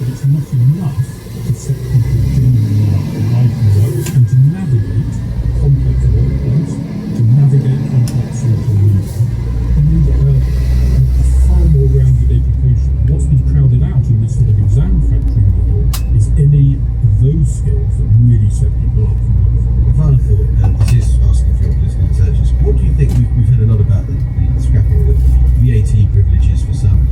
but it's not enough to set people genuinely up for life and work and to navigate complex workflows, to navigate complex social media. You need a far more rounded education. What's been crowded out in this sort of exam factory model is any of those skills that really set people up for life. Final thought, and this is asking for your political intelligence. What do you think? We've heard a lot about the scrapping of VAT privileges for some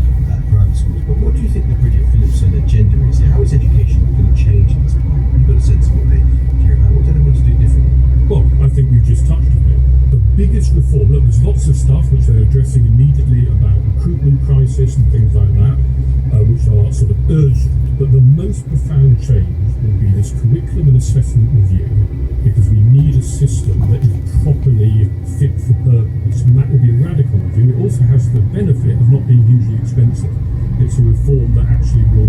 private schools, but what do you think the Bridget Phillipson agenda is? How is education going to change in this part? You've got a sense of what they care about. What do they want to do differently? Well, I think we've just touched on it. The biggest reform, look, there's lots of stuff which they're addressing immediately about recruitment crisis and things like that, which are sort of urgent. But the most profound change will be this curriculum and assessment review, because we need a system that is properly fit for purpose, and that will be a radical review. It also has the benefit of not being hugely expensive. It's a reform that actually will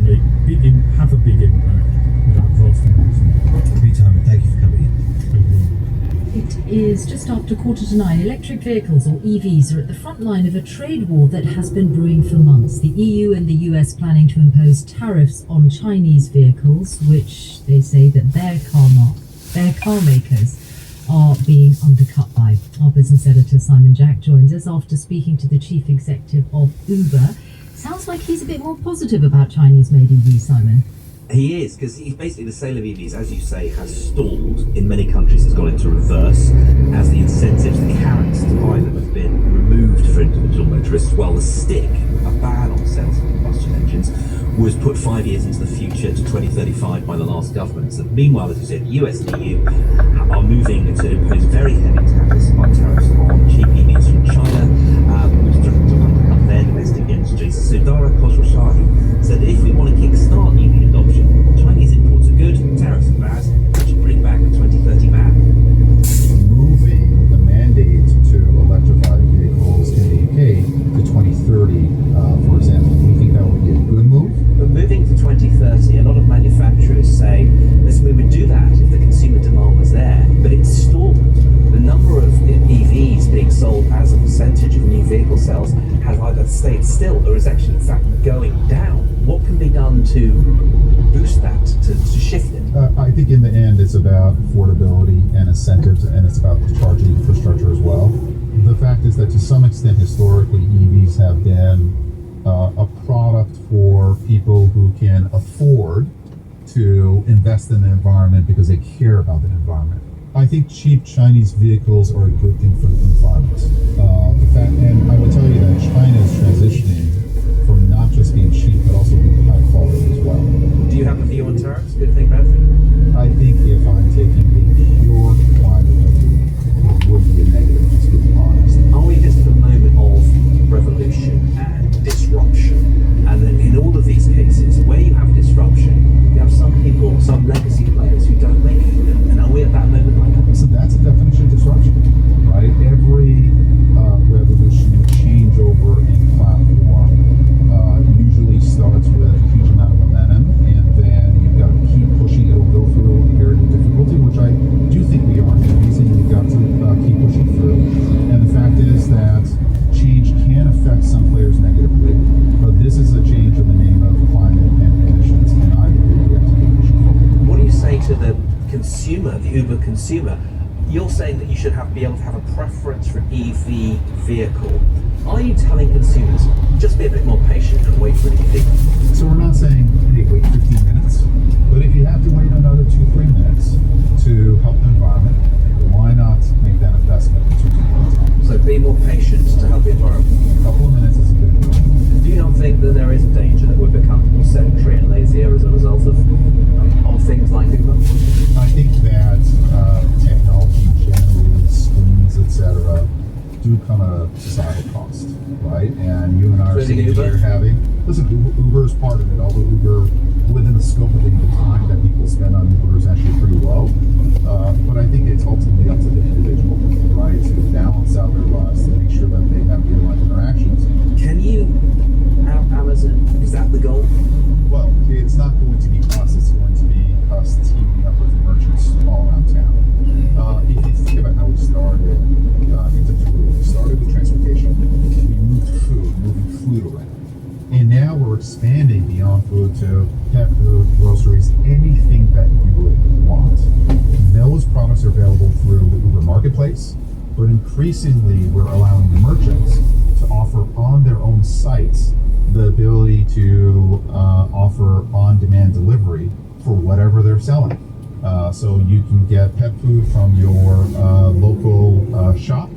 have a big impact without vast amounts of money. Pete Hyman, thank you for coming in. Thank you. It is just after 9:15. Electric vehicles, or EVs, are at the front line of a trade war that has been brewing for months. The EU and the US planning to impose tariffs on Chinese vehicles, which they say that their car makers are being undercut by. Our business editor Simon Jack joins us after speaking to the chief executive of Uber. Sounds like he's a bit more positive about Chinese-made EVs, Simon. He is, because basically the sale of EVs, as you say, has stalled in many countries. Has gone into reverse as the incentives, the carrots to buy them have been removed for individual motorists, while the stick, a ban on sales of combustion engines, was put 5 years into the future to 2035 by the last governments. And meanwhile, as you said, the US and EU are moving to impose very heavy tariffs on cheap EVs from China, which to undercut their domestic industries. So Dara Khosrowshahi said that if we want to kickstart EV adoption, Chinese imports are good, tariffs are bad, we should bring back the 2030 ban. Moving the mandate to electrify vehicles in the UK to 2030, for example, do you think that would be a good move? But moving to 2030, a lot of manufacturers say, listen, we would do that if the consumer demand was there, but it's stalled. The number of EVs being sold as a percentage of new vehicle sales has either stayed still or is actually, in fact, going down. What can be done to boost that, to shift it? I think in the end it's about affordability and incentives, and it's about the charging infrastructure as well. The fact is that to some extent historically EVs have been a product for people who can afford to invest in the environment because they care about the environment. I think cheap Chinese vehicles are a good thing for the environment. And I will tell you that China is transitioning from not just being cheap, but also being high quality as well. Do you have a view on tariffs? Good thing, bad thing? I think if I'm taking the pure climate view, it would be a negative, just to be honest. Are we just at a moment of revolution and disruption? And then in all of these cases, where you have disruption, you have some people, some legacy players who don't make it. And are we at that moment like that? So that's a definition of disruption, right? Every revolution, changeover in platform usually starts with a huge amount of momentum, and then you've got to keep pushing. It'll go through a period of difficulty, which I do think we are facing. You've got to keep pushing through. And the fact is that change can affect some players negatively, but this is a change in the name of climate and emissions, and I believe we have to be pushing forward. What do you say to the consumer, the Uber consumer? You're saying that you should be able to have a preference for an EV vehicle. Are you telling consumers, just be a bit more patient and wait for an EV? So we're not saying, hey, wait 15 minutes, but if you have to wait another 2-3 minutes to help the environment, why not make that investment in 2 time? So be more patient to help the environment. A couple of minutes is a good thing. Do you not think that there is a danger that we've become more sedentary and lazier as a result of things like Uber? I think that technology generally, screens, etc., do come at a societal cost, right? And you and I are sitting here having, listen, Uber is part of it, although Uber, within the scope of the time that people spend on Uber is actually pretty low. But I think it's ultimately up to the individual, right, to balance out their lives, to make sure that they have real-life interactions. Can you have Amazon? Is that the goal? Well, it's not going to be us, it's going to be us teaming up with merchants all around town. If you think about how we started into food, we started with transportation, we moved to food, moving food around. And now we're we're expanding beyond food to pet food, groceries, anything that you would want. Those products are available through the Uber Marketplace, but increasingly we're allowing the merchants to offer on their own sites the ability to offer on-demand delivery for whatever they're selling. So you can get pet food from your local shop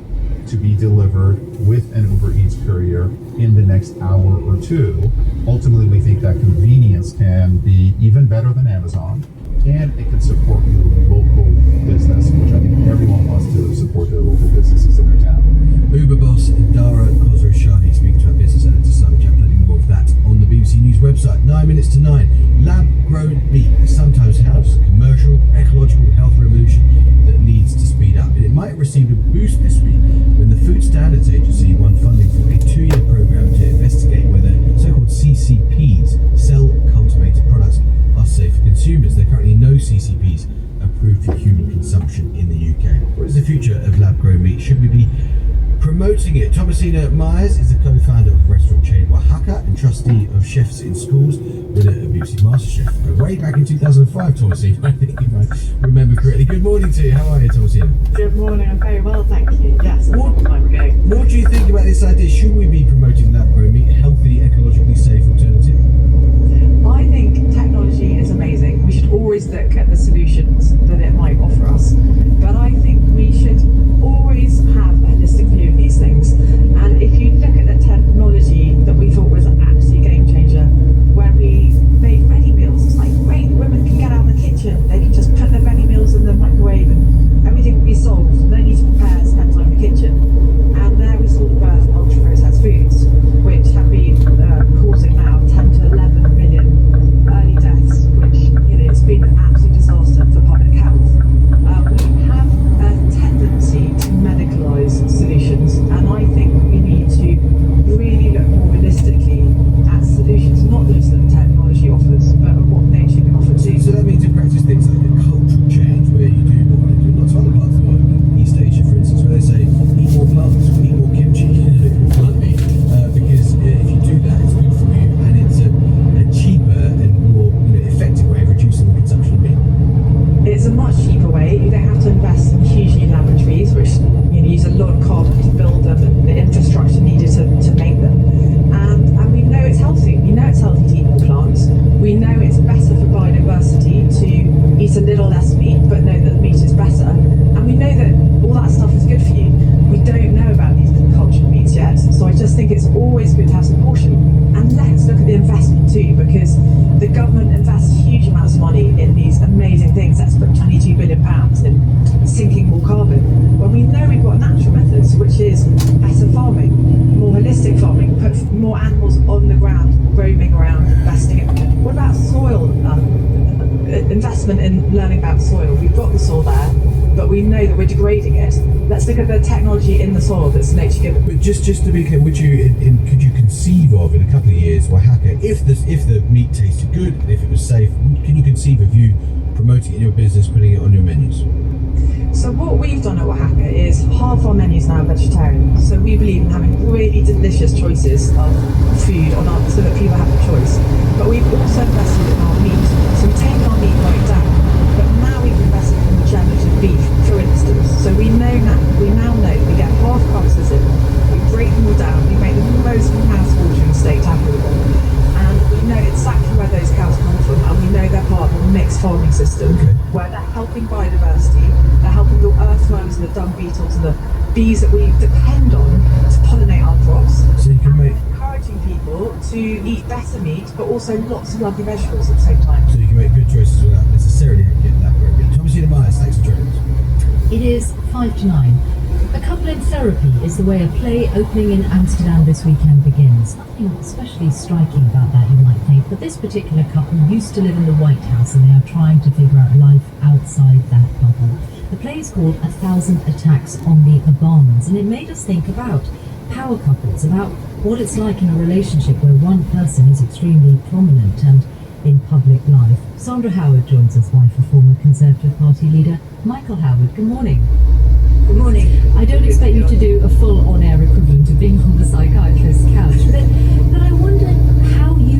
to be delivered with an Uber Eats courier in the next hour or two. Ultimately, we think that convenience can be even better than Amazon, and it can support your local business, which I think everyone wants to support their local businesses in their town. Uber boss Dara Khosrowshahi speaking to our business editor Simon Chap. Plenty more of that on the BBC News website. 9 minutes to 9. Lab-grown meat sometimes helps commercial, ecological health revolution that needs to speed up. And it might have received a boost this week when the Food Standards Agency won funding for a 2-year program to investigate whether so-called CCPs, cell-cultivated products, are safe for consumers. There are currently no CCPs approved for human consumption in the UK. What is the future of lab-grown meat? Should we be promoting it? Thomasina Myers is the co-founder of restaurant chain Oaxaca and trustee of Chefs in Schools, winner of BBC MasterChef. Way back in 2005, Thomasina, I think, if I remember correctly. Good morning to you. How are you, Thomasina? Good morning, I'm very well, thank you. Yes, a long time ago. What do you think about this idea? Should we be promoting lab-grown meat, a healthy, ecologically safe alternative? I think technology is amazing. We should always look at the solutions that it might offer us. But I think we should always have a holistic view of these things. And if you look at the technology that we thought was an absolute game changer, when we made ready meals, it's like, great, women can get out of the kitchen. They can just put their ready meals in the microwave and everything will be solved. No need to prepare, spend time in the kitchen. And there we saw the birth of ultra-processed foods, which have been causing now 10 to 11 million early deaths, which, it's been an absolute disaster for public health. We have a tendency to medicalise solutions, and I think we need to really look more realistically at solutions, not just that technology offers, but what nature can offer too. So that means in practice things like a cultural change where you do what they do in lots of other parts of the world, in East Asia for instance, where they say eat more plants, eat more kimchi, bluntly, because if you do that it's good for you and it's a cheaper and more effective way of reducing the consumption of meat. It's a much cheaper way. You don't have to invest in huge new laboratories, which use a lot of carbon to build them and the infrastructure needed to make them. And we know it's healthy. We know it's healthy to eat more plants. We know it's better for biodiversity to eat a little less meat, but know that the meat is better. And we know that all that stuff is good for you. We don't know about these cultured meats yet, so I just think it's always good to have some caution. And let's look at the investment too, because the government invests huge amounts of money in these amazing things. Let's put £22 billion in sinking more carbon. When we know we've got natural methods, which is better farming, more holistic farming, put more animals on the ground, roaming around, investing in. What about soil? Investment in learning about soil. We've got the soil there, but we know that we're degrading it. Let's look at the technology in the soil that's nature given. But just to be clear, could you conceive of in a couple of years Oaxaca, if the meat tasted good, if it was safe, can you conceive of you promoting it in your business, putting it on your menus? So what we've done at Oaxaca is half our menus now are vegetarian. So we believe in having really delicious choices of food so that people have a choice. But we've also invested in our meat. So we've taken our meat right down, but now we've invested in regenerative beef, for instance. So we now know we get half carcasses in, we break them all down, we make the most mouth-watering steak applicable. And we know exactly where those cows come from, and we know they're part of a mixed farming system where they're helping biodiversity, they're helping the earthworms and the dung beetles and the bees that we depend on to pollinate our crops. So you can make encouraging people to eat better meat, but also lots of lovely vegetables at the same time. So you can make good choices without necessarily getting that very good. Thomasina Myers, thanks for joining us. It is 5 to 9. A couple in therapy is the way a play opening in Amsterdam this weekend begins. Nothing especially striking about that, you might think, but this particular couple used to live in the White House and they are trying to figure out life outside that bubble. The play is called 1,000 Attacks on the Obamas, and it made us think about power couples, about what it's like in a relationship where one person is extremely prominent and in public life. Sandra Howard joins us, wife of former Conservative Party leader Michael Howard. Good morning. Good morning. I don't expect you to do a full on-air equivalent of being on the psychiatrist's couch, but I wonder how you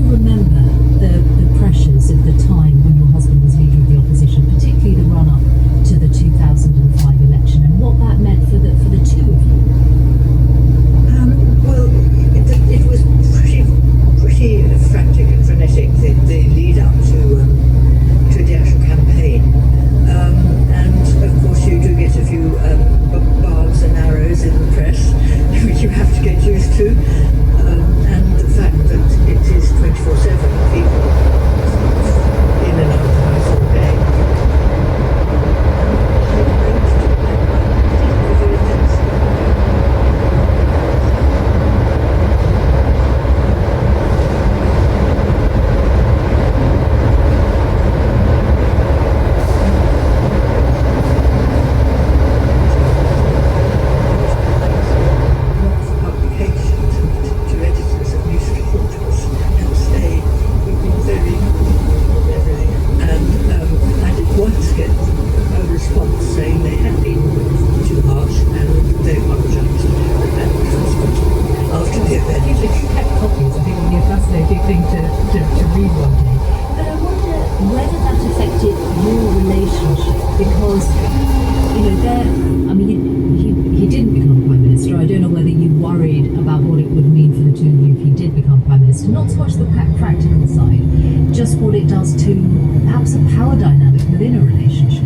Minister, not so much the practical side, just what it does to perhaps a power dynamic within a relationship.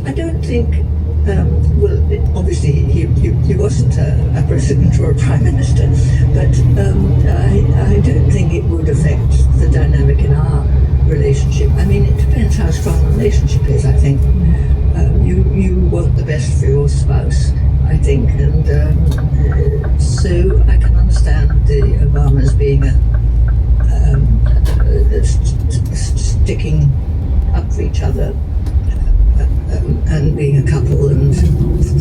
I don't think. Well, obviously he wasn't a president or a prime minister, but I don't think it would affect the dynamic in our relationship. I mean, it depends how strong the relationship is. I think you want the best for your spouse, I think, and so I can understand the Obamas being sticking up for each other. And being a couple and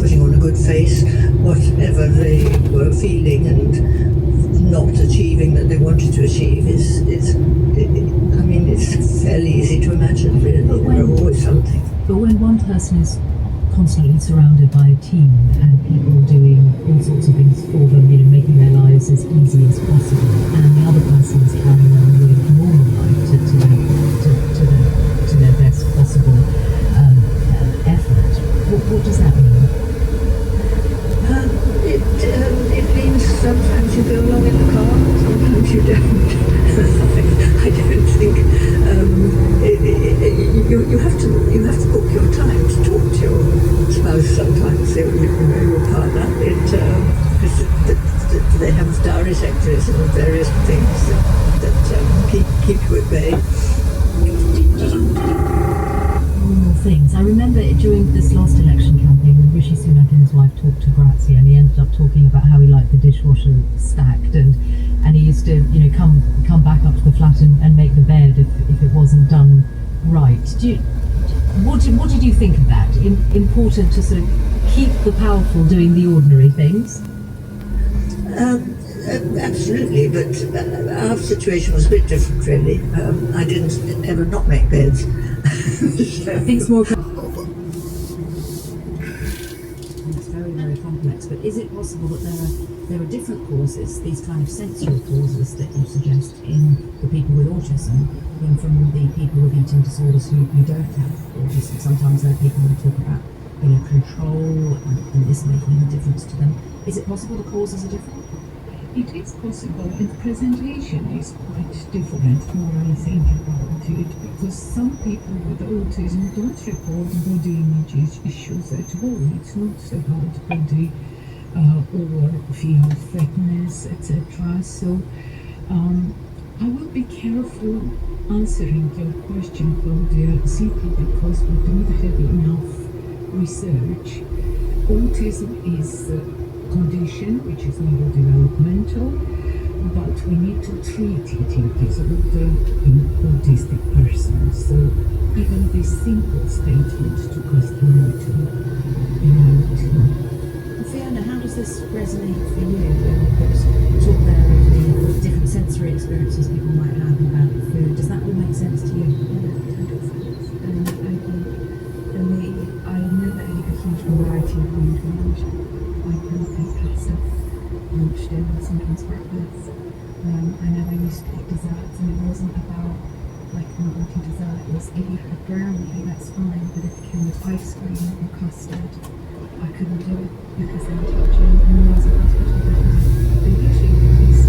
putting on a good face, whatever they were feeling and not achieving that they wanted to achieve I mean, it's fairly easy to imagine, really. There's always something. But when one person is constantly surrounded by a team and people doing all sorts of things for them, making their lives as easy as possible, and the other person is carrying on with a normal life to their best possible effort, what does that mean? It means sometimes you go along in the car, sometimes you don't. I don't think you have to book your time to talk to your spouse sometimes, your partner. They have diary secretaries and various things that keep you at bay. Things. I remember during this last election campaign when Rishi Sunak and his wife talked to Grazia, and he ended up talking about how he liked the dishwasher stacked, and he used to come back up to the flat and make the bed if it wasn't done right. What did you think of that? Important to sort of keep the powerful doing the ordinary things? Absolutely, but our situation was a bit different, really. I didn't ever not make beds. Things more. It's very, very complex. But is it possible that there are different causes, these kind of sensory causes that you suggest in the people with autism, than from the people with eating disorders who don't have autism? Sometimes there are people who talk about control and this making a difference to them. Is it possible the causes are different? It is possible, and presentation is quite different more I think about it, because some people with autism don't report body image issues at all. It's not about body or fear of fatness, etc. So I will be careful answering your question, Claudia, simply because we don't have enough research. Autism is condition which is neurodevelopmental, but we need to treat it in disorder in autistic persons. So even this simple statement took us through to Fiona, how does this resonate for you? We've talked there of the different sensory experiences people might have about food. Does that all make sense to you? For me, I never ate a huge variety of food for lunch. I couldn't eat pasta, lunch, dinner, sometimes breakfast. I never used to eat desserts, and it wasn't about not wanting dessert. It was if you had a brownie, that's fine, but if it came with ice cream or custard, I couldn't do it because they were touching. And when I was in hospital, that was a big issue because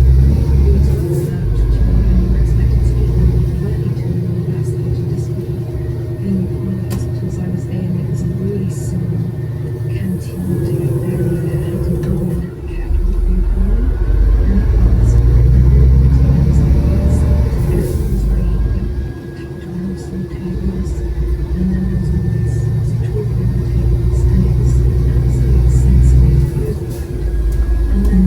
foods were served to you and you were expected to eat them. If you weren't eating them, you were escalated to discipline. In one of the hospitals I was in, it was a really small canteen area that had an oven at the cat with food on, and it was very touch on those food tables, and then there was always talking on tables, and it was absolutely sensory food. And then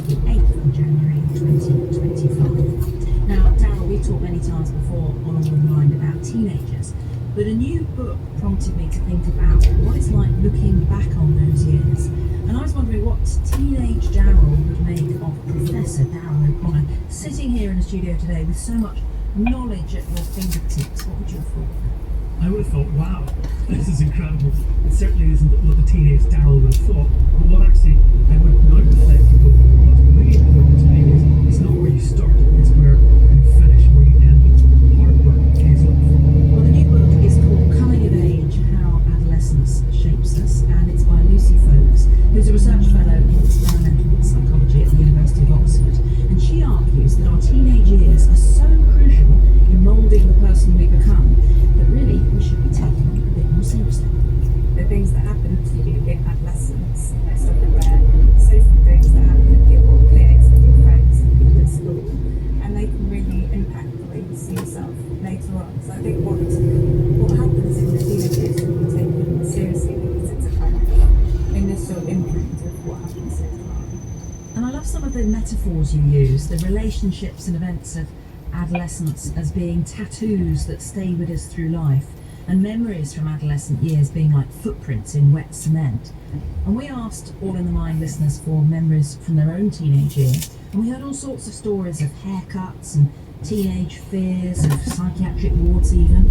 the 8th of January 2025. Now, Daryl, we've talked many times before on All in Mind about teenagers, but a new book prompted me to think about what it's like looking back on those years. And I was wondering what teenage Daryl would make of Professor Daryl O'Connor, sitting here in the studio today with so much knowledge at your fingertips. What would you have thought? I would have thought, wow, this is incredible. It certainly isn't what the teenage Daryl would have thought. But what actually I would now reflect and go, what's really important to me is it's not where you start, it's where you finish, where you end it. Hard work pays off. Well, the new book is called Coming of Age, How Adolescence Shapes Us, and it's by Lucy Folks, who's a research fellow in experimental psychology at the University of Oxford. And she argues that our teenage years are so crucial in moulding the person we become that really we should be taking them a bit more seriously. The things that happen to you in adolescence, most often rare, social things that happen at your clinics with your friends and people at school, and they can really impact the way you see yourself later on. So I think what happens in the teenage years should be taken seriously because it's a kind of initial imprint of what happens later on. And I love some of the metaphors you use, the relationships and events of adolescence as being tattoos that stay with us through life, and memories from adolescent years being like footprints in wet cement. And we asked All in the Mind listeners for memories from their own teenage years, and we heard all sorts of stories of haircuts and teenage fears, of psychiatric wards even,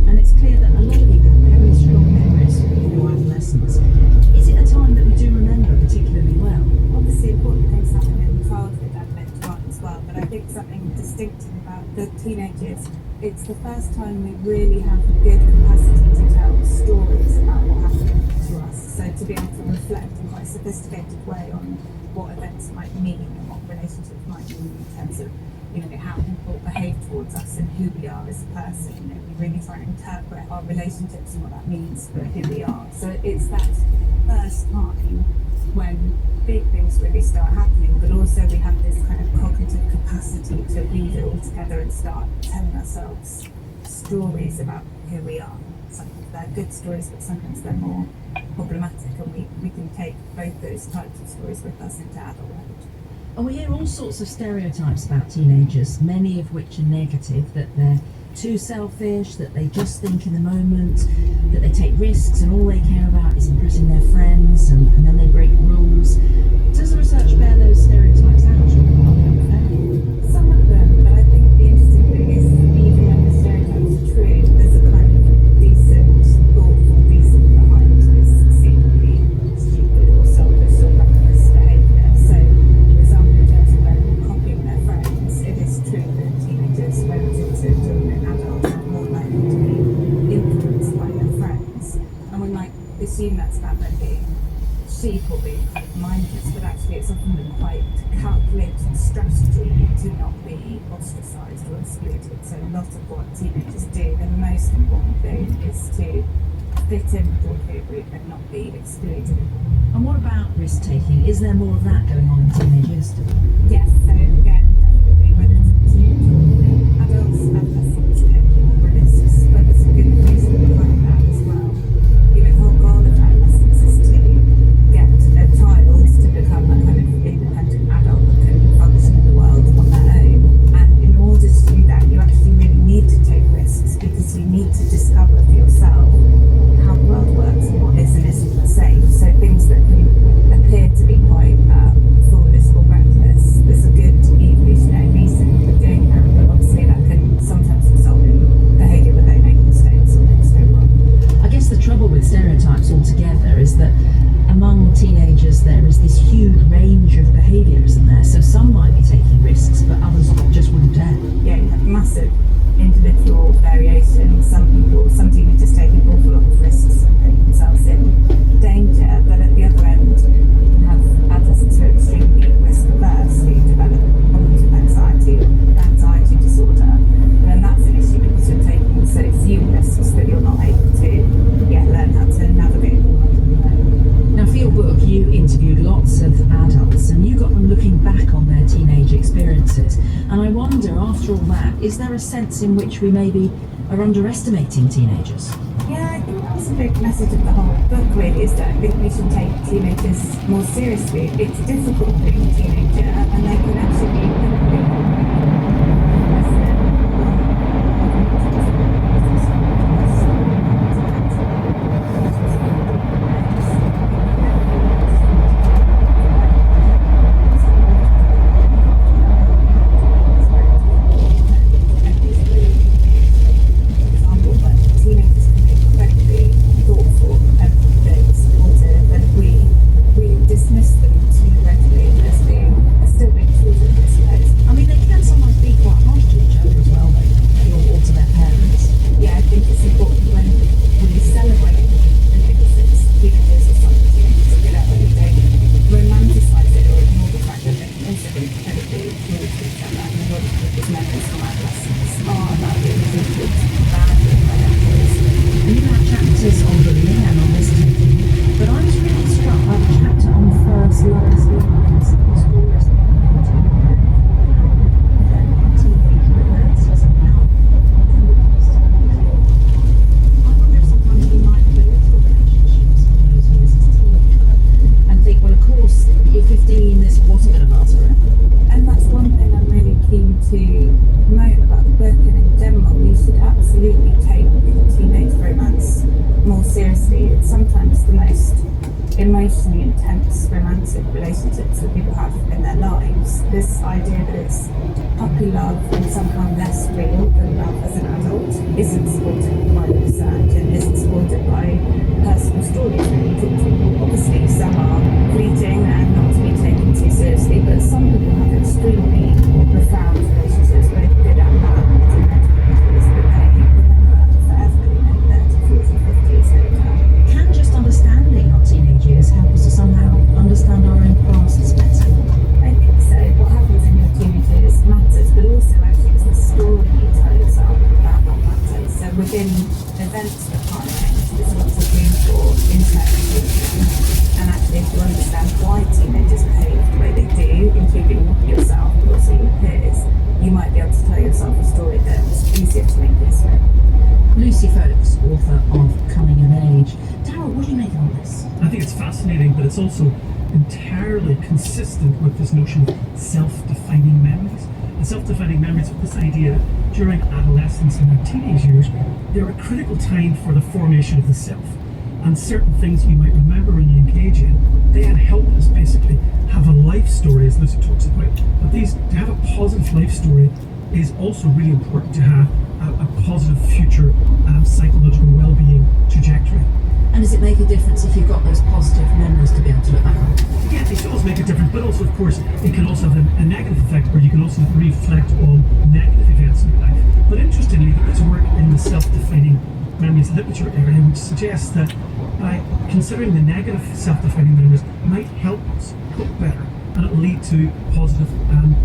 and it's clear that a lot of you have very strong memories of your adolescence. Is it a time that we do remember particularly well? Obviously important things happen in childhood and later on as well, but I think something distinctive about the teenage years, it's the first time we really have a good capacity to tell stories about what happened to us. So to be able to reflect in quite a sophisticated way on what events might mean and what relationships might mean in terms of, how people behave towards us and who we are as a person. We really try and interpret our relationships and what that means for who we are. So it's that first time when big things really start happening, but also we have this kind of cognitive capacity to read it all together and start telling ourselves stories about who we are. Sometimes they're good stories, but sometimes they're more problematic, and we can take both those types of stories with us into adulthood. And we hear all sorts of stereotypes about teenagers, many of which are negative, that they're too selfish, that they just think in the moment, that they take risks and all they care about is impressing their friends, and then they break rules. Does the research bear those stereotypes out, or are they unfair? Some of them, but I think the interesting thing is even when the stereotypes are true, there's a kind of decent, thoughtful reason behind this seemingly stupid or selfish or reckless behaviour. So, for example, in terms of when copying their friends, it is true that teenagers relative to young adults are more likely to be influenced by their friends, and we might assume that's about them being sheep or being mindless, but actually it's often a quite calculated strategy to not be ostracised or excluded. So a lot of what teenagers do, the most important thing is to fit in with your peer group and not be excluded. And what about risk taking? Is there more of that going on in teenage years still? Yes, so again, definitely relative to adults, adolescents take more risks, but there's a good reason behind that as well. The whole goal of adolescence is to get a child to become a kind of independent adult that can function in the world on their own. And in order to do that, you actually really need to take risks because you need to discover for yourself how the world works and what is and isn't safe. So things that can appear to be quite foolish or reckless, there's a good evolutionary reason for doing that, but obviously that can sometimes result in behaviour where they make mistakes or things go wrong. I guess the trouble with stereotypes altogether is that among teenagers there is this huge range of behaviour, isn't there? So some might be taking risks, but others just wouldn't dare. Yeah, you have massive individual variation. Some teenagers take an awful lot of risks and put themselves in danger, but at the other end you have adolescents who are extremely risk averse, who develop problems with anxiety disorder, and then that's an issue because you're taking so few risks that you're not able to learn how to navigate the world on your own. Now for your book you interviewed lots of adults and you got them looking back on their teenage experiences, and I wonder, after all that, is there a sense in which we maybe are underestimating teenagers? Yeah, I think that's a big message of the whole book, really, is that I think we should take teenagers more seriously. It's difficult being a teenager, and they can actually be emotionally intense romantic relationships that people have in their lives. This idea that it's puppy love and somehow less real than love as an adult isn't supported by the research and isn't supported by personal stories that we talk to. Obviously, some are fleeting and not to be taken too seriously, but some people have extremely profound relationships, both good and bad, in their teenagers that they remember forever, 30, 40, 50 years later. Can just understanding our teenage years help us to somehow understand our own pasts better? I think so. What happens in your teenage years matters, but also actually it's the story you tell yourself about what matters. So within events that can't change, there's lots of room for interpretation. And actually, if you understand why teenagers behave the way they do, including yourself, but also your peers, you might be able to tell yourself a story that's easier to make peace with. Lucy Folks, author of Coming of Age. Darryl, what do you make of all this? I think it's fascinating, but it's also entirely consistent with this notion of self-defining memories. And self-defining memories with this idea during adolescence and their teenage years, they're a critical time for the formation of the self. And certain things you might remember and you engage in, they then help us basically have a life story, as Lucy talks about. But to have a positive life story is also really important to have a positive future psychological well-being trajectory. And does it make a difference if you've got those positive memories to be able to look back on? Yeah, it does make a difference, but also, of course, it can also have a negative effect where you can also reflect on negative events in your life. But interestingly, there is work in the self-defining memories literature area which suggests that by considering the negative self-defining memories might help us cope better and it'll lead to positive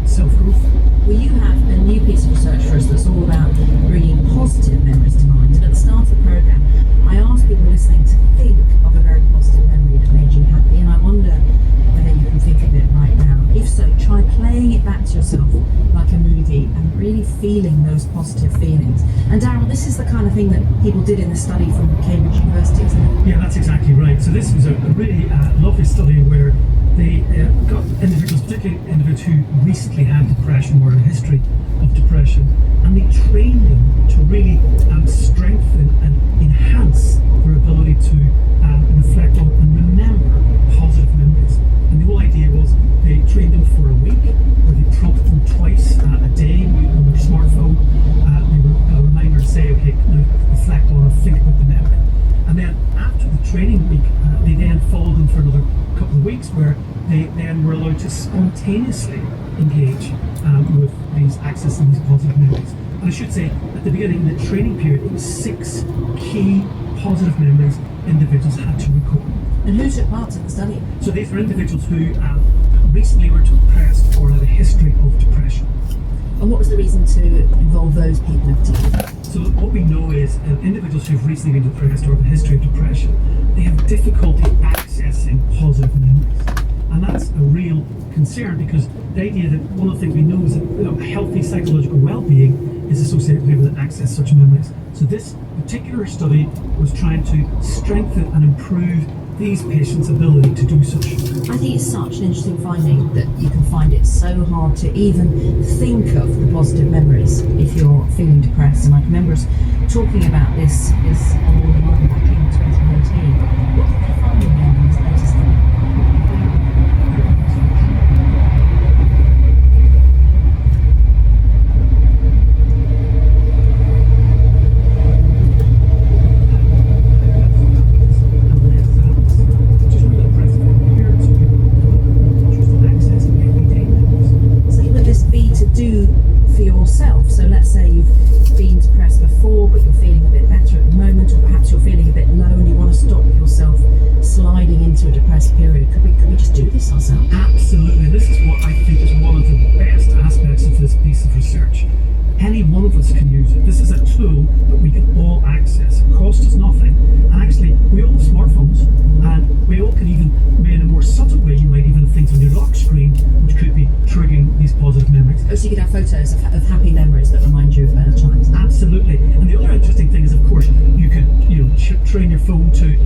self-growth. Well, you have a new piece of research for us that's all about bringing positive memories to mind. And at the start of the programme, I asked people listening to think of a very positive memory that made you happy, and I wonder whether you can think of it right now. If so, try playing it back to yourself like a movie and really feeling those positive feelings. And Darryl, this is the kind of thing that people did in the study from Cambridge University, isn't it? Yeah, that's exactly right. So this was a really lovely study where they got individuals, particularly individuals who recently had depression or a history of depression, and they trained them to really strengthen and enhance their ability to reflect on and remember positive memories. And the whole idea was they trained them for a week, where they prompted them twice a day on their smartphone. They were a reminder to say, okay, now reflect on or think about the memory. And then after the training week, they then followed them for another couple of weeks where they then were allowed to spontaneously engage with these accessing these positive memories. And I should say, at the beginning of the training period, it was 6 key positive memories individuals had to record. And who took part in the study? So these were individuals who recently were depressed or had a history of depression. And what was the reason to involve those people in particular? So what we know is individuals who've recently been depressed or have a history of depression, they have difficulty accessing positive memories. And that's a real concern, because the idea that one of the things we know is that healthy psychological well-being is associated with people that access such memories. So this particular study was trying to strengthen and improve these patients' ability to do such. I think it's such an interesting finding that you can find it so hard to even think of the positive memories if you're feeling depressed. And I can remember us talking about this on All in the Mind back in 2013. What did they find in the end of this latest study? So let's say you've been depressed before, but you're feeling a bit better at the moment, or perhaps you're feeling a bit low and you want to stop yourself sliding into a depressed period. Could we just do this ourselves? Absolutely. This is what I think is one of the best aspects of this piece of research. Any one of us can use it. This is a tool that we can all access. It costs us nothing. And actually, we all have smartphones, and we all can even, in a more subtle way, you might even have things on your lock screen which could be triggering these positive memories. Oh, so you could have photos of happy memories that remind you of better times. Absolutely. And the other interesting thing is, of course, you could train your phone to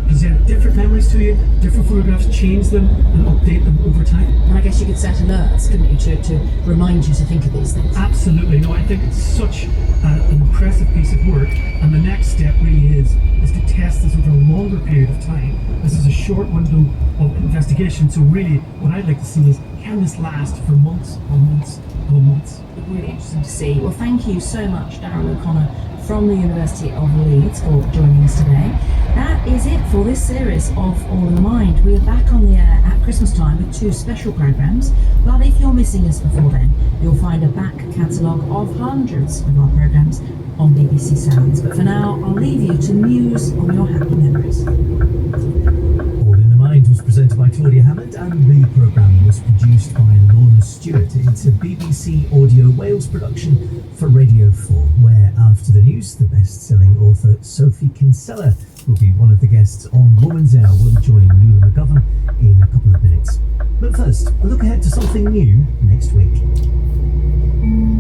present different memories to you, different photographs, change them and update them over time. And I guess you could set alerts, couldn't you, to remind you to think of these things? Absolutely. No, I think it's such an impressive piece of work, and the next step really is to test this over a longer period of time. This is a short window of investigation, so really what I'd like to see is, can this last for months or months or months? Really interesting to see. Well, thank you so much, Darryl O'Connor from the University of Leeds, for joining us today. That is it for this series of All in the Mind. We are back on the air at Christmas time with 2 special programmes, but if you're missing us before then, you'll find a back catalogue of hundreds of our programmes on BBC Sounds. But for now, I'll leave you to muse on your happy memories. All in the Mind was presented by Claudia Hammond, and the programme was produced by Lorna Stewart. It's a BBC Audio Wales production for Radio 4, where after the news, the best-selling author Sophie Kinsella will be one of the guests on Woman's Hour. We'll join Nuala McGovern in a couple of minutes. But first, a look ahead to something new next week.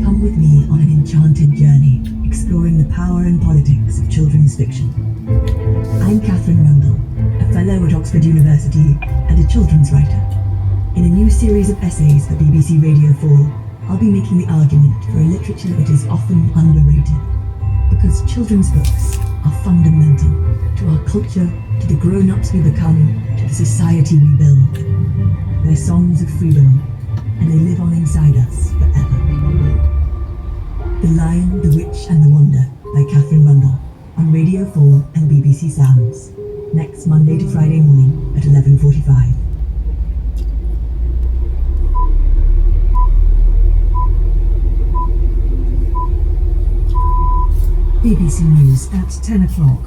Come with me on an enchanted journey, exploring the power and politics of children's fiction. I'm Catherine Rundle, a fellow at Oxford University and a children's writer. In a new series of essays for BBC Radio 4, I'll be making the argument for a literature that is often underrated. Because children's books are fundamental to our culture, to the grown-ups we become, to the society we build. They're songs of freedom, and they live on inside us forever. The Lion, the Witch and the Wonder by Catherine Rundle on Radio 4 and BBC Sounds. Next Monday to Friday morning at 11:45. BBC News at 10 o'clock.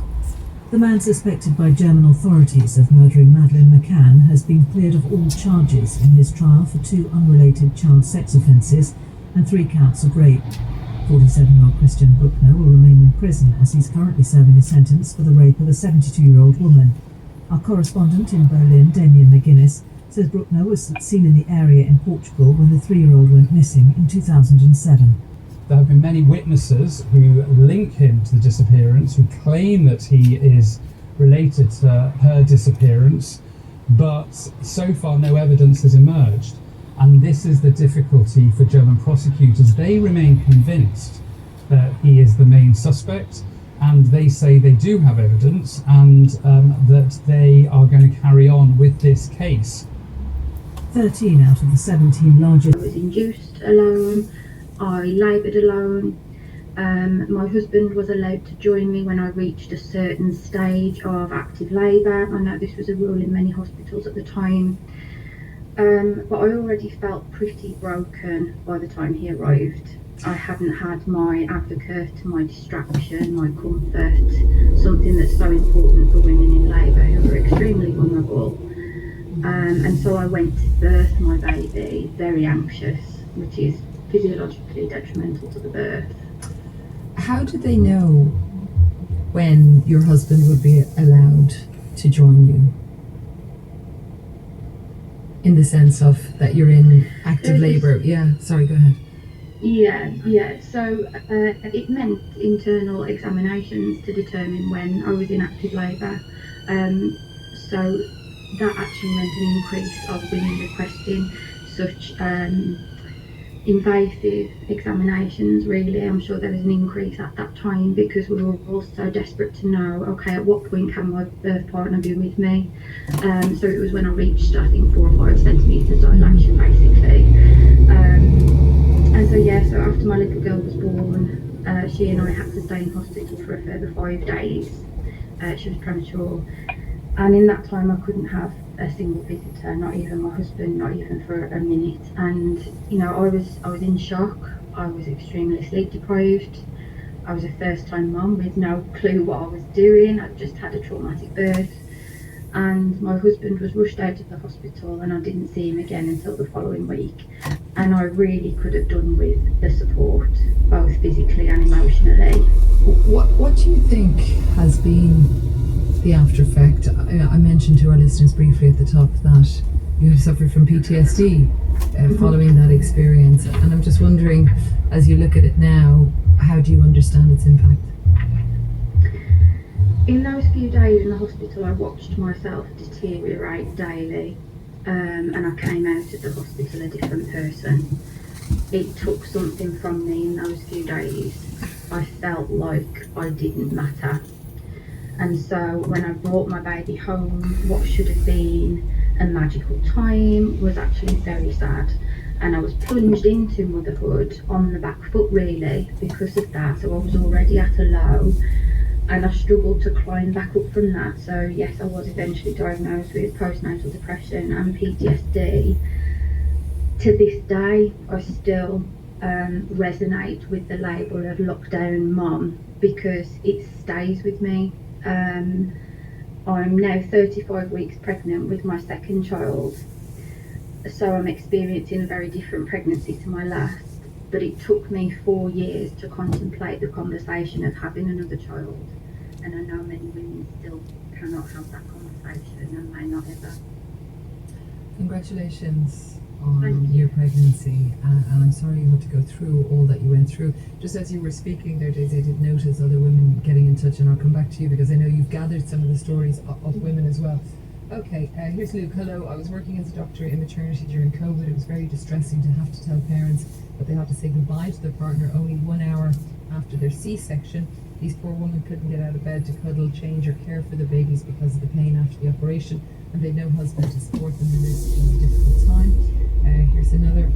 The man suspected by German authorities of murdering Madeleine McCann has been cleared of all charges in his trial for 2 unrelated child sex offences and 3 counts of rape. 47-year-old Christian Bruckner will remain in prison as he's currently serving a sentence for the rape of a 72-year-old woman. Our correspondent in Berlin, Damien McGuinness, says Bruckner was seen in the area in Portugal when the 3-year-old went missing in 2007. There have been many witnesses who link him to the disappearance, who claim that he is related to her disappearance, but so far no evidence has emerged. And this is the difficulty for German prosecutors. They remain convinced that he is the main suspect, and they say they do have evidence and that they are going to carry on with this case. 13 out of the 17 largest... I was induced alone, I laboured alone. My husband was allowed to join me when I reached a certain stage of active labour. I know this was a rule in many hospitals at the time. But I already felt pretty broken by the time he arrived. I hadn't had my advocate, my distraction, my comfort, something that's so important for women in labour who are extremely vulnerable. And so I went to birth my baby very anxious, which is physiologically detrimental to the birth. How did they know when your husband would be allowed to join you? in the sense of that you're in active There's this- labour. Yeah, sorry, go ahead. Yeah. So it meant internal examinations to determine when I was in active labour. So that actually meant an increase of women requesting such invasive examinations. Really, I'm sure there was an increase at that time because we were all so desperate to know, okay, at what point can my birth partner be with me? So it was when I reached, I think, 4 or 5 centimetres dilation, basically. And so so after my little girl was born, she and I had to stay in hospital for a further 5 days. She was premature, and in that time I couldn't have a single visitor, not even my husband, not even for a minute. And I was in shock. I was extremely sleep deprived. I was a first-time mum with no clue what I was doing. I'd just had a traumatic birth, and my husband was rushed out of the hospital, and I didn't see him again until the following week. And I really could have done with the support, both physically and emotionally. What do you think has been the after effect? I mentioned to our listeners briefly at the top that you have suffered from PTSD following that experience, and I'm just wondering, as you look at it now, how do you understand its impact? In those few days in the hospital, I watched myself deteriorate daily, and I came out of the hospital a different person. It took something from me in those few days. I felt like I didn't matter. And so when I brought my baby home, what should have been a magical time was actually very sad. And I was plunged into motherhood on the back foot, really, because of that. So I was already at a low, and I struggled to climb back up from that. So yes, I was eventually diagnosed with postnatal depression and PTSD. To this day, I still resonate with the label of lockdown mum because it stays with me. I'm now 35 weeks pregnant with my second child, so I'm experiencing a very different pregnancy to my last, but it took me 4 years to contemplate the conversation of having another child, and I know many women still cannot have that conversation and may not ever. Congratulations on your pregnancy, and I'm sorry you had to go through all that you went through. Just as you were speaking there, Daisy, I did notice other women getting in touch, and I'll come back to you because I know you've gathered some of the stories of women as well. Okay, here's Luke. Hello, I was working as a doctor in maternity during COVID. It was very distressing to have to tell parents that they had to say goodbye to their partner only 1 hour after their C-section. These poor women couldn't get out of bed to cuddle, change or care for their babies because of the pain after the operation, and they had no husband to support them in this difficult time. Here's another.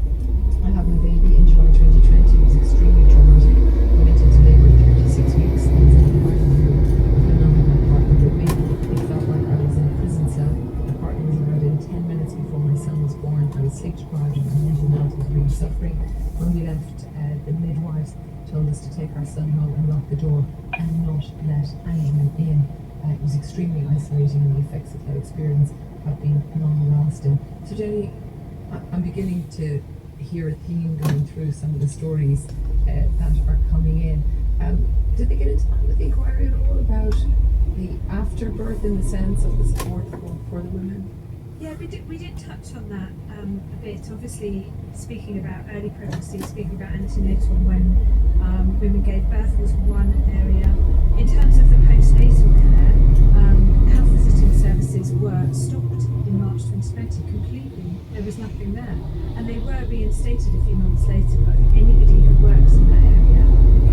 I had my baby in July 2020. It was extremely traumatic. I went into labour at 36 weeks. I was in the partner room. I could not have my partner with me. It felt like I was in a prison cell. My partner was allowed in 10 minutes before my son was born. I was sleep deprived and my mental health was really suffering. When we left, the midwives told us to take our son home and lock the door and not let anyone in. It was extremely isolating, and the effects of that experience have been long-lasting. So Jenny, I'm beginning to hear a theme going through some of the stories that are coming in. Did they get into that with the inquiry at all about the afterbirth in the sense of the support for the women? Yeah, we did touch on that a bit. Obviously, speaking about early pregnancy, speaking about antenatal when women gave birth was one area. In terms of the postnatal care, health visiting services were stopped in March 2020 completely. There was nothing there, and they were reinstated a few months later. But anybody who works in that area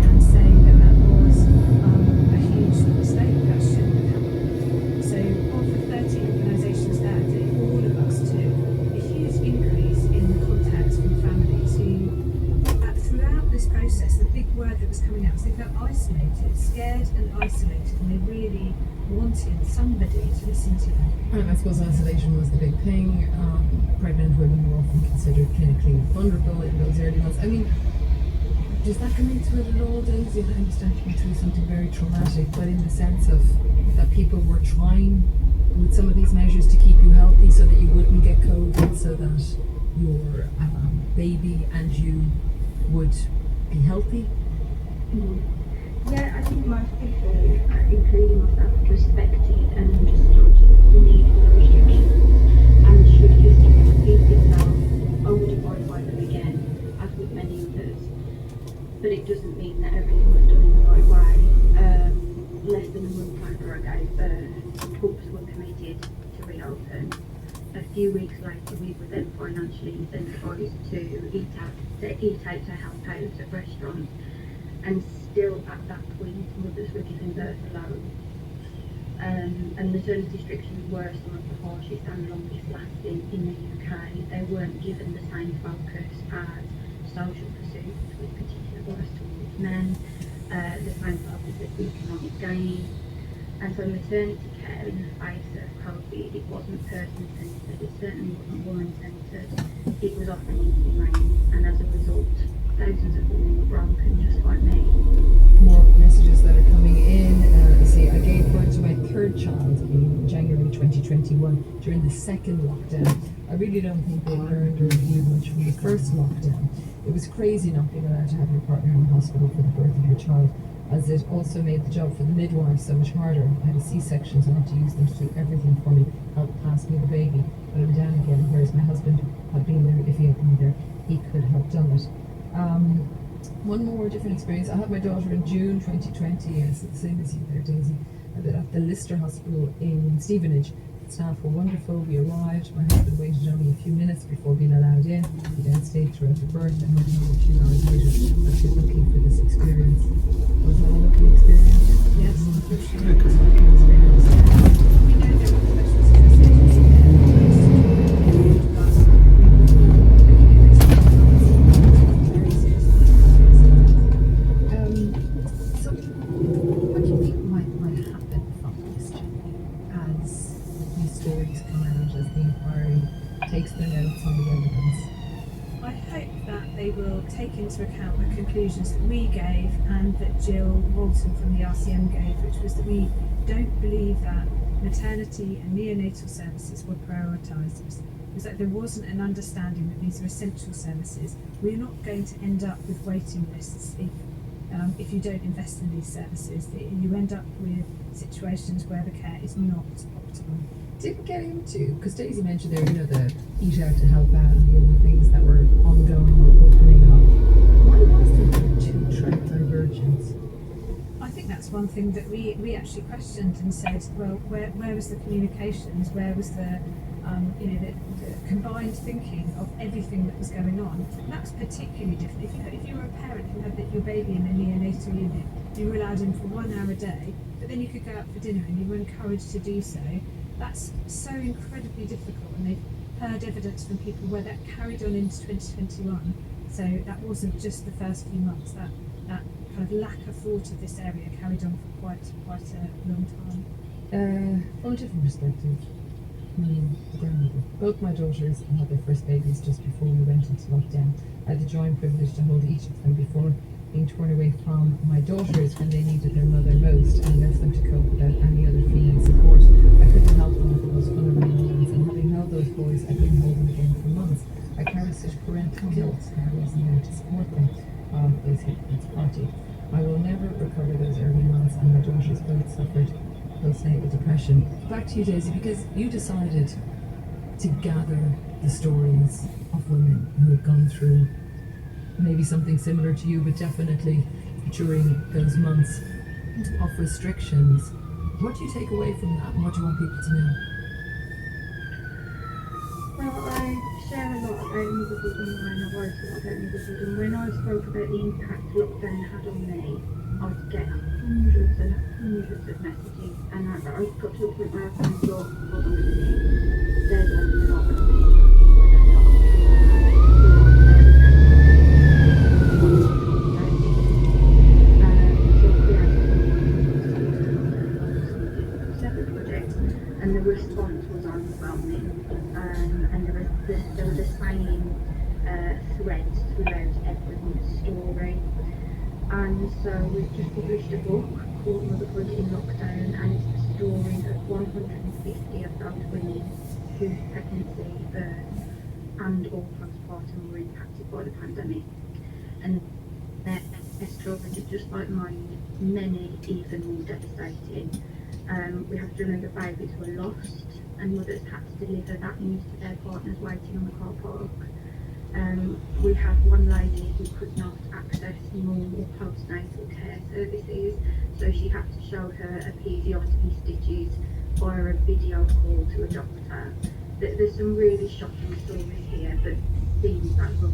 can say that was a huge mistake. That shouldn't have happened. So of the 30 organisations there, all of us took a huge increase in the contacts from families who, throughout this process, the big word that was coming out was they felt isolated, scared and isolated, and they really wanted somebody to listen to them. And I suppose isolation was the big thing. Pregnant women were often considered clinically vulnerable in those early months. I mean, does that come into it at all, Daisy? I understand you went through something very traumatic, but in the sense of that people were trying with some of these measures to keep you healthy so that you wouldn't get COVID, so that your baby and you would be healthy? Yeah, I think most people, including myself, respected and understood the need for the restrictions and should just but it doesn't mean that everything was done in the right way. Less than a month after I gave birth, talks were committed to reopen. A few weeks later, we were then financially incentivised to eat out to help out at restaurants, and still at that point, mothers were giving birth alone. And maternity restrictions were some of the harshest and longest lasting in the UK. They weren't given the same focus as social pursuits, with particular bias towards men, the same focus as economic gain. And so maternity care in the face of COVID, it wasn't person-centred, it certainly wasn't woman-centred, it was often inhumane, and as a result, thousands of women were broken just like me. More messages that are coming in. See, I gave birth to my third child in January 2021 during the second lockdown. I really don't think they learned or reviewed much from the first lockdown. It was crazy not being allowed to have your partner in the hospital for the birth of your child, as it also made the job for the midwife so much harder. I had a C-section, so I had to use them to do everything for me, help pass me the baby, but I'm down again, whereas my husband had been there. If he had been there, he could have done it. One more different experience. I had my daughter in June 2020, yes, the same as you there, Daisy, at the Lister Hospital in Stevenage. The staff were wonderful. We arrived. My husband waited only a few minutes before being allowed in. He then stayed throughout the birth and went home a few hours later after looking for this experience. Was that a lovely experience? Yes. Take into account the conclusions that we gave and that Jill Walton from the RCM gave, which was that we don't believe that maternity and neonatal services were prioritised. It was that there wasn't an understanding that these are essential services. We're not going to end up with waiting lists if you don't invest in these services. You end up with situations where the care is not optimal. Did we get into, because Daisy mentioned there, the Eat Out to Help Out and the other things that were ongoing or opening up. Why was there a two-track divergence? I think that's one thing that we actually questioned and said, well, where was the communications? Where was the the combined thinking of everything that was going on? And that was particularly different. If you were a parent who had your baby in a neonatal unit, you were allowed in for 1 hour a day, but then you could go out for dinner and you were encouraged to do so. That's so incredibly difficult, and they've heard evidence from people where that carried on into 2021. So that wasn't just the first few months. That kind of lack of thought of this area carried on for quite a long time. From a different perspective, the grandmother. Both my daughters had their first babies just before we went into lockdown. I had the joy and privilege to hold each of them before being torn away from my daughters when they needed their mother most and left them to cope without any other feeling support. I couldn't help them with the most unreal moments, and having held those boys, I couldn't hold them again for months. I carried such parental guilt, and I wasn't there to support them on those hypocrites' party. I will never recover those early months, and my daughters both suffered postnatal depression. Back to you, Daisy, because you decided to gather the stories of women who have gone through maybe something similar to you, but definitely during those months of restrictions. What do you take away from that, and what do you want people to know? Well, I share a lot about motherhood online, I write a lot about motherhood, and when I spoke about the impact lockdown had on me, I'd get hundreds and hundreds of messages, and I got to a point where I kind of thought, hold on a minute, there's a lot of people with a lot of and the response was overwhelming, and there were the same threads throughout everyone's story. And so we've just published a book called Motherhood in Lockdown, and it's the story of 150 of those women whose pregnancy, birth and or postpartum were impacted by the pandemic. And their stories are just like mine, many even more devastating. We have to remember babies were lost, and mothers had to deliver that news to their partners waiting on the car park. We had one lady who could not access normal postnatal care services, so she had to show her episiotomy stitches via a video call to a doctor. There's some really shocking stories here, but things that were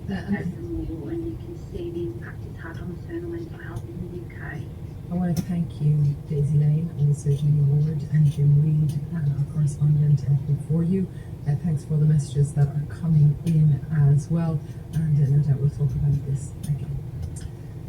normal, and you can see the impact it's had on maternal mental health in the UK. I want to thank you, Daisy Lane, also Julie Ward and Jim Reid, our correspondent for you. Thanks for all the messages that are coming in as well, and no doubt we'll talk about this again.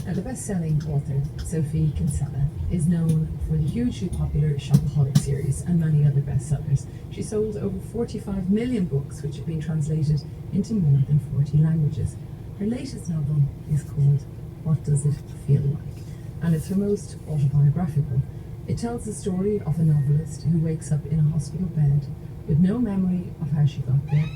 The best-selling author, Sophie Kinsella, is known for the hugely popular Shopaholic series and many other bestsellers. She sold over 45 million books, which have been translated into more than 40 languages. Her latest novel is called What Does It Feel Like? And it's her most autobiographical. It tells the story of a novelist who wakes up in a hospital bed with no memory of how she got there,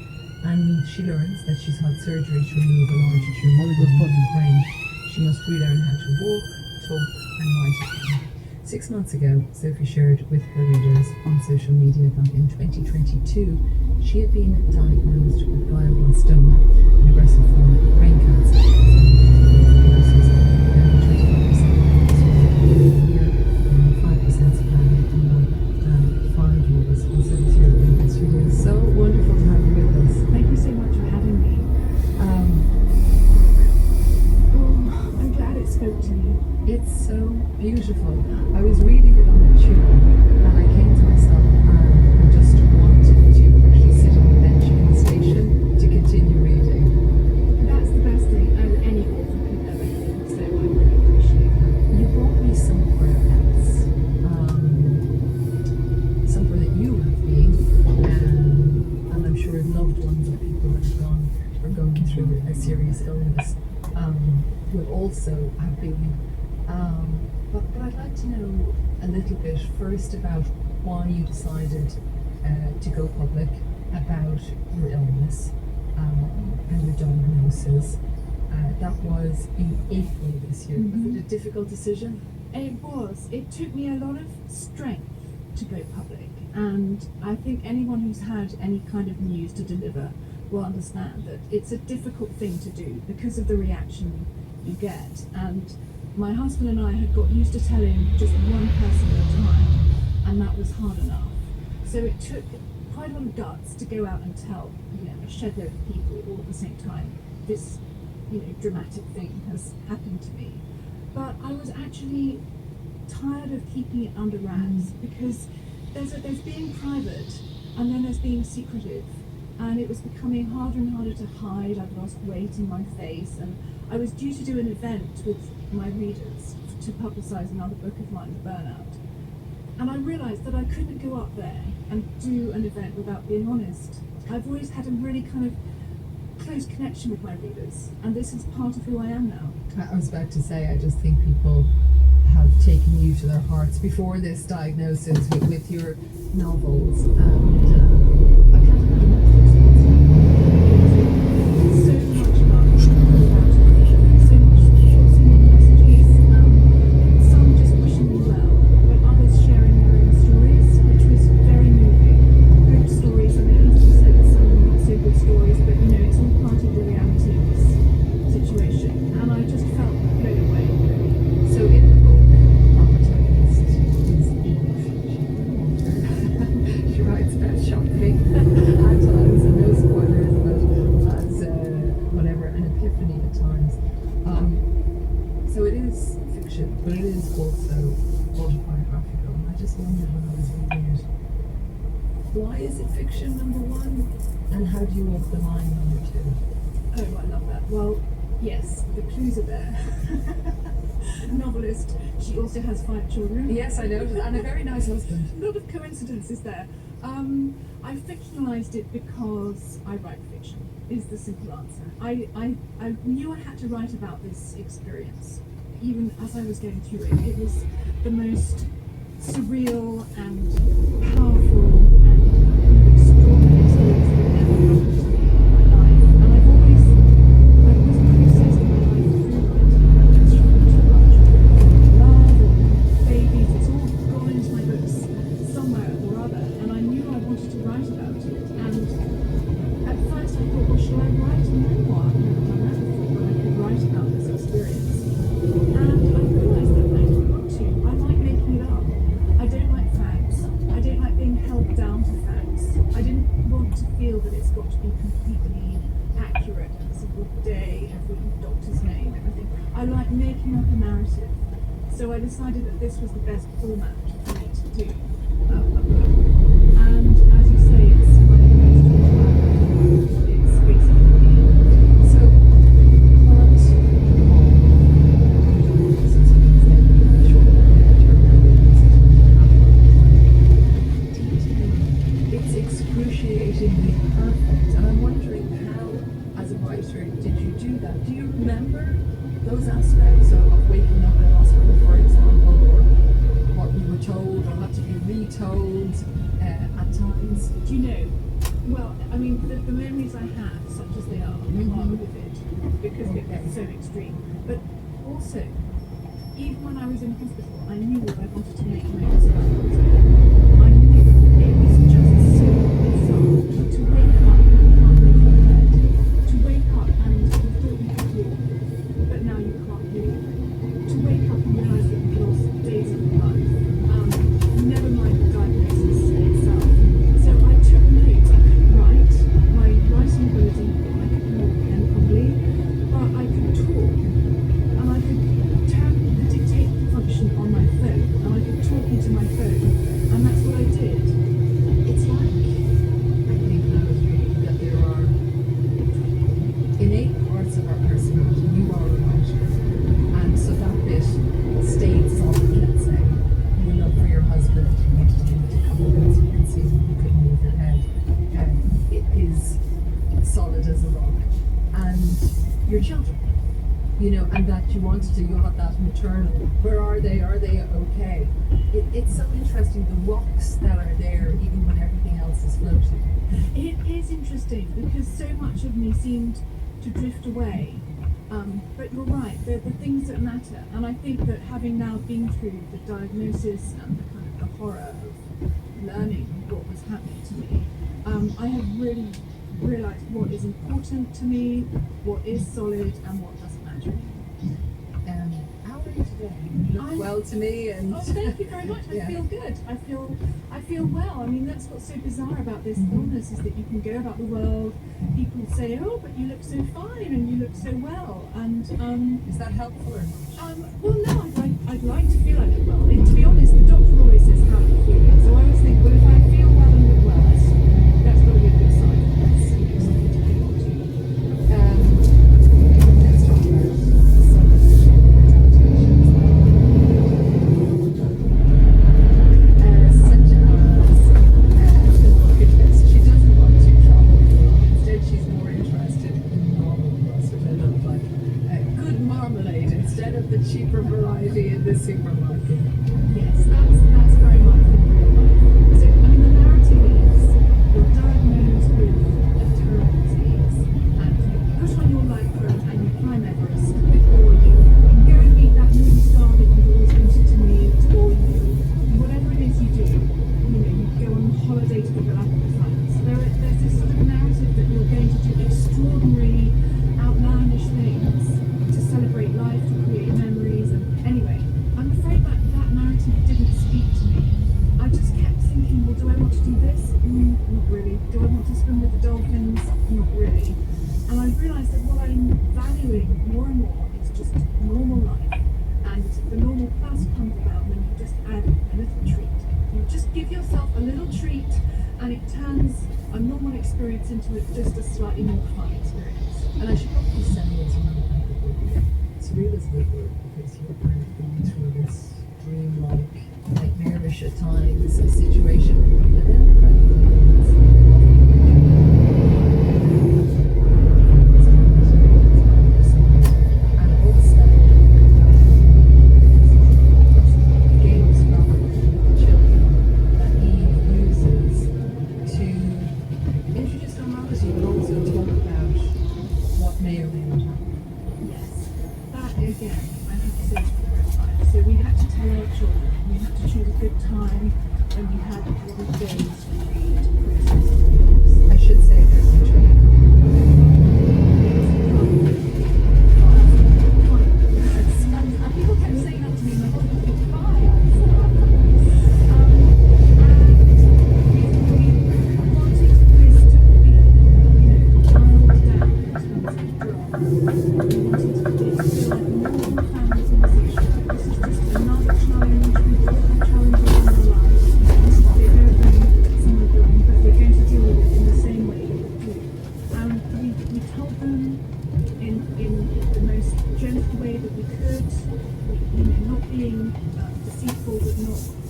and she learns that she's had surgery to remove a large tumour in her brain. She must relearn how to walk, talk, and write again. 6 months ago, Sophie shared with her readers on social media that in 2022, she had been diagnosed with glioblastoma, an aggressive form of brain cancer. Diagnosis, only 25% of a year, and 5% surviving for 5 years. And Sophie's here in the studio. So wonderful to have you with us. Thank you so much for having me. I'm glad it spoke to me. It's so beautiful. I was reading it on the tube and I came to myself and I just wanted to actually sit on the bench in the station to continue reading. That's the best thing any author could ever do, so I really appreciate that. You brought me somewhere else. Somewhere that you have been, and I'm sure loved ones of people that have gone or going through a serious illness will also have been. But I'd like to know a little bit first about why you decided to go public about your illness and your diagnosis. That was in April this year. Mm-hmm. Was it a difficult decision? It was. It took me a lot of strength to go public, and I think anyone who's had any kind of news to deliver will understand that it's a difficult thing to do because of the reaction you get. And my husband and I had got used to telling just one person at a time, and that was hard enough. So it took quite a lot of guts to go out and tell, a shed load of people all at the same time, this, dramatic thing has happened to me. But I was actually tired of keeping it under wraps, because there's being private, and then there's being secretive, and it was becoming harder and harder to hide. I'd lost weight in my face, and I was due to do an event with my readers to publicise another book of mine, Burnout. And I realised that I couldn't go up there and do an event without being honest. I've always had a really kind of close connection with my readers, and this is part of who I am now. I was about to say, I just think people have taken you to their hearts before this diagnosis with your novels, and I can't imagine what the response was. So much love about it, so much support, so many messages, some just wishing me well, but others sharing their own stories, which was very moving. Good stories, and they have to say that some not so good stories, but it's all part of the reality of this situation, and I just felt blown away. So in the book, our protagonist is Eve. She writes about shopping at times, and no spoilers, but as whatever, an epiphany at times. So it is fiction, but it is also autobiographical, and I just wondered when I was reading it, why is it fiction, number one, and how do you walk the line, number two? Oh, I love that. Well, yes, the clues are there. Novelist, she also has 5 children. Yes, I noticed, and a very nice husband. A lot of coincidences there. I fictionalized it because I write fiction, is the simple answer. I knew I had to write about this experience. Even as I was going through it, it was the most surreal and powerful and extraordinary experience that had ever happened to me in my life. And I've always processed my life through it. I've struggled too much with love or babies. It's all gone into my books somewhere or other. And I knew I wanted to write about it. And making up a narrative. So I decided that this was the best format for me to do a book. And as you say, it's my most it's basically so it's excruciatingly perfect, and I'm wondering how, as a writer, did you do that? Do you remember those aspects of waking up in hospital, for example, or what you were told or had to be retold at times? Do you know? Well, I mean, the memories I have, such as they are vivid because it's so extreme. But also, even when I was in hospital, I knew that I wanted to make notes about it. I knew it was just so bizarre to wake up and you can't move your head, to wake up and you thought you could walk, but now you can't walk, to wake up and realise that you've lost days of your life. Never mind the diagnosis itself. So I took notes. I couldn't write. My writing ability, I could walk pen probably, but I could talk, and I could turn the dictate function on my phone, and I could talk into my phone, and that's what I did. It's like, I think now is really that there are innate parts of our personality. You are a writer, and so that bit stayed solid, let's say. Your love for your husband, you wanted him to come over so you can see him, you couldn't move your head. It is solid as a rock. And your children, you know, and that you wanted to, you had that maternal, where are they okay? It's so interesting, the rocks that are there even when everything else is floating. It is interesting because so much of me seemed to drift away. But you're right, they're the things that matter. And I think that having now been through the diagnosis and the kind of the horror of learning what was happening to me, I have really realised what is important to me, what is solid, and what doesn't matter anymore. How are you today? You look well to me, and oh, thank you very much. I feel good. I feel well. I mean, that's what's so bizarre about this illness is that you can go about the world. People say, "Oh, but you look so fine and you look so well." And is that helpful or not? Well, no. I'd like to feel I look well. And to be honest, the doctor always says, "How are you feeling?" So I always think, well, if I feel well and look well, that's got to be a good sign. That's something to hang on to. Let's talk about some adaptations. She doesn't want to travel abroad. Instead, she's more interested in normal crust, which I love, like good marmalade instead of the cheaper variety in the supermarket. Yes, that's very much in real life. So, I mean, the narrative is you're diagnosed with a terrible disease, and you put on your life robe and you climb Everest, or you go and meet that movie star that you've always wanted to meet, or you, whatever it is you do, you know, you go on holiday to the Galapagos Islands. There's this sort of narrative that you're going to do extraordinary, outlandish things to celebrate life, to create memories, and anyway, I'm afraid that narrative didn't speak to me. I just kept thinking, well, do I want to do this? Not really. Do I want to swim with the dolphins? Not really. And I realised that what I'm valuing more and more is just normal life. And the normal plus comes about when you just add a little treat. You just give yourself a little treat and it turns a normal experience into just a slightly more fun experience. And I should probably say as well that it's real as good work because you're kind of going through this dreamlike, nightmarish at times situation, but then the and also games about children that Eve uses to introduce normality, but also talk about what may or may not happen. Yes, that again, I have to say is the first time. So we had to tell our children, we had to choose a good time when we had a lot of days to read, process things. I should say there's a training. And people kept saying that to me, my husband was fine. And we wanted this to be, dialed down in terms of drama. We wanted it to feel like a normal family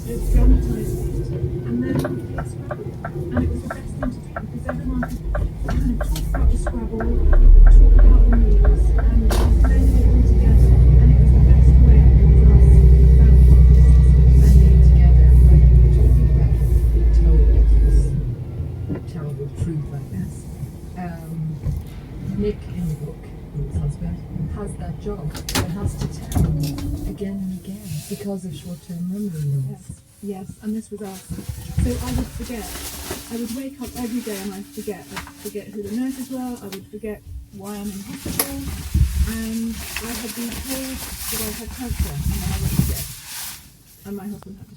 it dramatised it, and then we played Scrabble, and it was the best thing to do because everyone could kind of talk about the Scrabble, talk about the news, and blend it all together, and it was the best way for us families Banding together, like talking about being told this terrible truth like this. Nick in the book, his husband, has that job that has to tell again and again because of short-term memory loss. Yes, and this was us. So I would forget. I would wake up every day and I'd forget. I'd forget who the nurses were. I would forget why I'm in hospital. And I had been told that I had cancer, and then I would forget. And my husband had to